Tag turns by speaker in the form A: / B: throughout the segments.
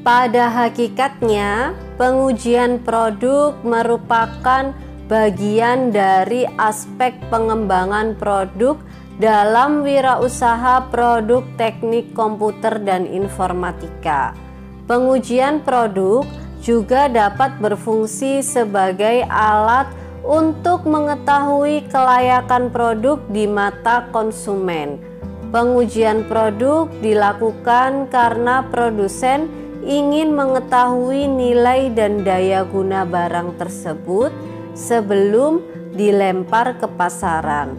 A: Pada hakikatnya, pengujian produk merupakan bagian dari aspek pengembangan produk dalam wirausaha produk teknik komputer dan informatika. Pengujian produk juga dapat berfungsi sebagai alat untuk mengetahui kelayakan produk di mata konsumen. Pengujian produk dilakukan karena produsen ingin mengetahui nilai dan daya guna barang tersebut sebelum dilempar ke pasaran.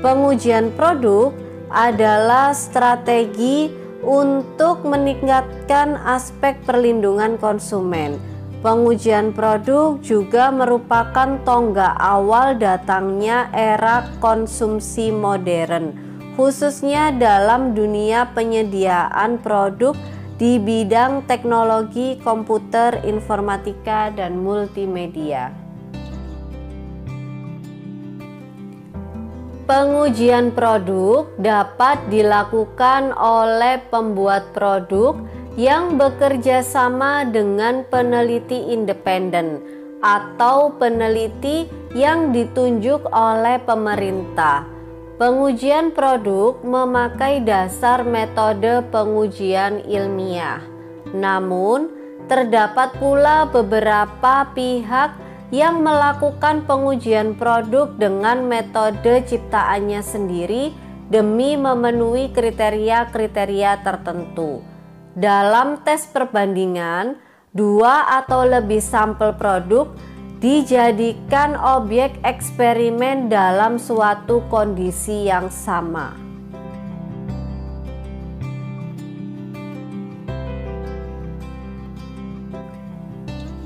A: Pengujian produk adalah strategi untuk meningkatkan aspek perlindungan konsumen. Pengujian produk juga merupakan tonggak awal datangnya era konsumsi modern, khususnya dalam dunia penyediaan produk di bidang teknologi komputer, informatika, dan multimedia. Pengujian produk dapat dilakukan oleh pembuat produk yang bekerja sama dengan peneliti independen atau peneliti yang ditunjuk oleh pemerintah. Pengujian produk memakai dasar metode pengujian ilmiah. Namun, terdapat pula beberapa pihak yang melakukan pengujian produk dengan metode ciptaannya sendiri demi memenuhi kriteria-kriteria tertentu. Dalam tes perbandingan, 2 atau lebih sampel produk dijadikan objek eksperimen dalam suatu kondisi yang sama.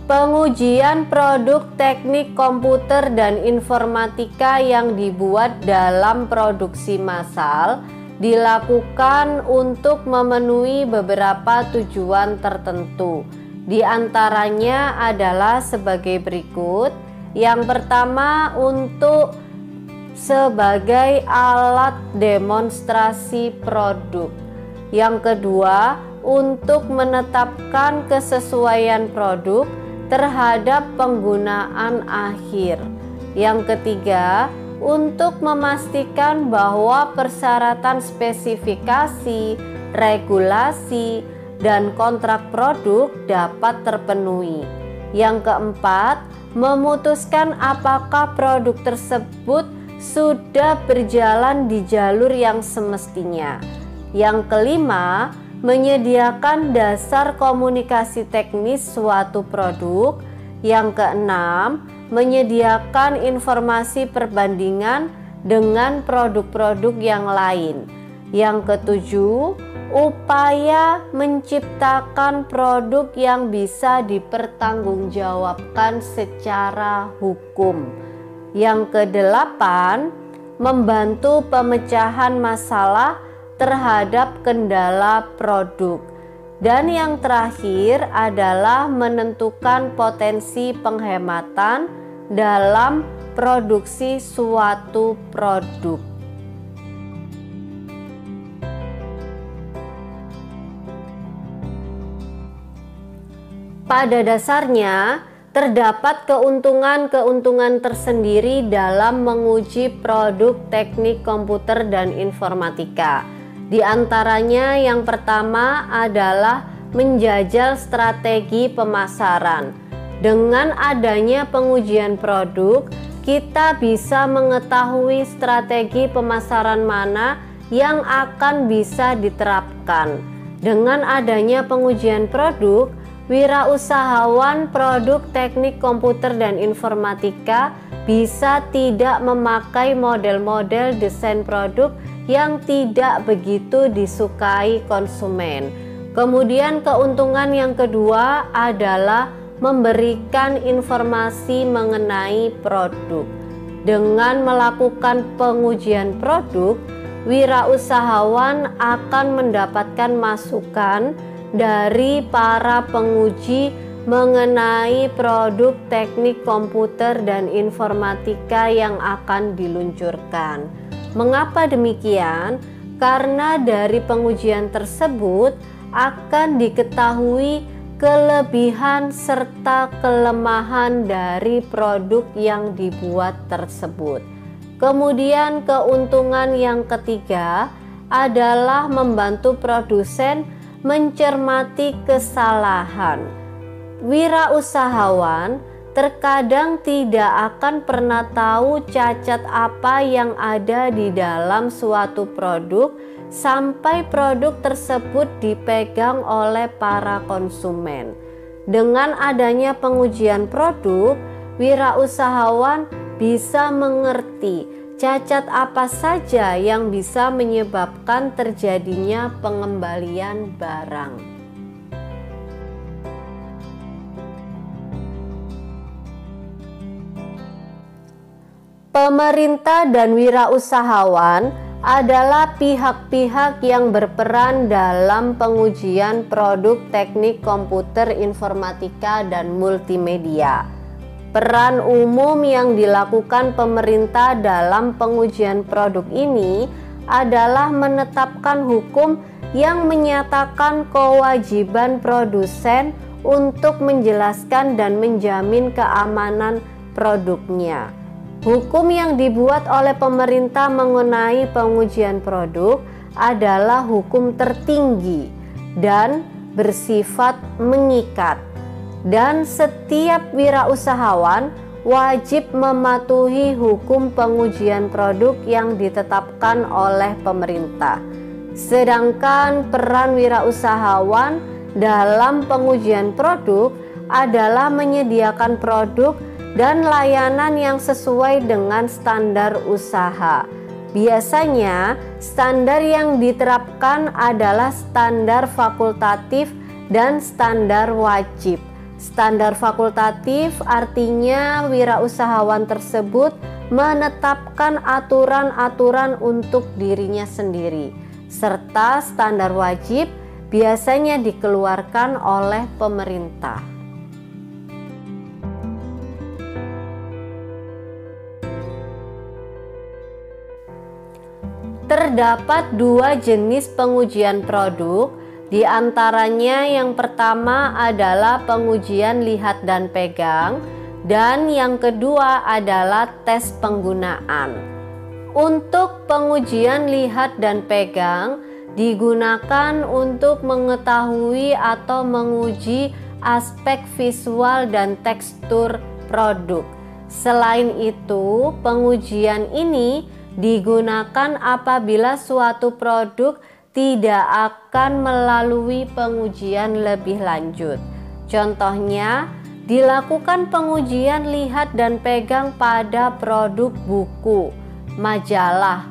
A: Pengujian produk teknik komputer dan informatika yang dibuat dalam produksi massal dilakukan untuk memenuhi beberapa tujuan tertentu. Di antaranya adalah sebagai berikut. Yang pertama, untuk sebagai alat demonstrasi produk. Yang kedua, untuk menetapkan kesesuaian produk terhadap penggunaan akhir. Yang ketiga, untuk memastikan bahwa persyaratan spesifikasi, regulasi, dan kontrak produk dapat terpenuhi. Yang keempat, memutuskan apakah produk tersebut sudah berjalan di jalur yang semestinya. Yang kelima, menyediakan dasar komunikasi teknis suatu produk. Yang keenam, menyediakan informasi perbandingan dengan produk-produk yang lain. Yang ketujuh, upaya menciptakan produk yang bisa dipertanggungjawabkan secara hukum. Yang kedelapan, membantu pemecahan masalah terhadap kendala produk. Dan yang terakhir adalah menentukan potensi penghematan dalam produksi suatu produk. Pada dasarnya, terdapat keuntungan-keuntungan tersendiri dalam menguji produk teknik komputer dan informatika. Di antaranya yang pertama adalah menjajal strategi pemasaran. Dengan adanya pengujian produk, kita bisa mengetahui strategi pemasaran mana yang akan bisa diterapkan. Dengan adanya pengujian produk, wirausahawan produk teknik komputer dan informatika bisa tidak memakai model-model desain produk yang tidak begitu disukai konsumen. Kemudian keuntungan yang kedua adalah memberikan informasi mengenai produk. Dengan melakukan pengujian produk, wirausahawan akan mendapatkan masukan dari para penguji mengenai produk teknik komputer dan informatika yang akan diluncurkan. Mengapa demikian? Karena dari pengujian tersebut akan diketahui kelebihan serta kelemahan dari produk yang dibuat tersebut. Kemudian keuntungan yang ketiga adalah membantu produsen mencermati kesalahan. Wirausahawan terkadang tidak akan pernah tahu cacat apa yang ada di dalam suatu produk sampai produk tersebut dipegang oleh para konsumen. Dengan adanya pengujian produk, wirausahawan bisa mengerti cacat apa saja yang bisa menyebabkan terjadinya pengembalian barang. Pemerintah dan wirausahawan adalah pihak-pihak yang berperan dalam pengujian produk teknik komputer, informatika, dan multimedia. Peran umum yang dilakukan pemerintah dalam pengujian produk ini adalah menetapkan hukum yang menyatakan kewajiban produsen untuk menjelaskan dan menjamin keamanan produknya. Hukum yang dibuat oleh pemerintah mengenai pengujian produk adalah hukum tertinggi dan bersifat mengikat, dan setiap wirausahawan wajib mematuhi hukum pengujian produk yang ditetapkan oleh pemerintah. Sedangkan peran wirausahawan dalam pengujian produk adalah menyediakan produk dan layanan yang sesuai dengan standar usaha. Biasanya, standar yang diterapkan adalah standar fakultatif dan standar wajib. Standar fakultatif artinya wirausahawan tersebut menetapkan aturan-aturan untuk dirinya sendiri, serta standar wajib biasanya dikeluarkan oleh pemerintah. Terdapat dua jenis pengujian produk, di antaranya yang pertama adalah pengujian lihat dan pegang, dan yang kedua adalah tes penggunaan. Untuk pengujian lihat dan pegang digunakan untuk mengetahui atau menguji aspek visual dan tekstur produk. Selain itu, pengujian ini digunakan apabila suatu produk tidak akan melalui pengujian lebih lanjut. Contohnya, dilakukan pengujian lihat dan pegang pada produk buku, majalah,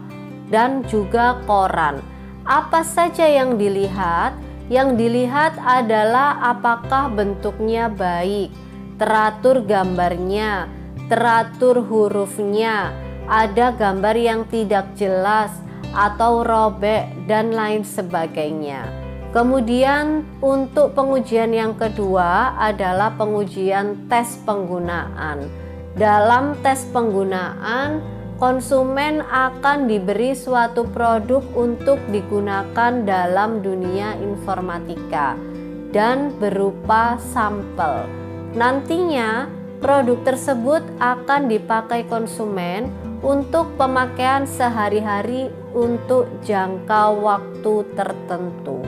A: dan juga koran. Apa saja yang dilihat? Yang dilihat adalah apakah bentuknya baik, teratur gambarnya, teratur hurufnya, ada gambar yang tidak jelas atau robek dan lain sebagainya. Kemudian untuk pengujian yang kedua adalah pengujian tes penggunaan. Dalam tes penggunaan, konsumen akan diberi suatu produk untuk digunakan dalam dunia informatika dan berupa sampel. Nantinya produk tersebut akan dipakai konsumen untuk pemakaian sehari-hari untuk jangka waktu tertentu.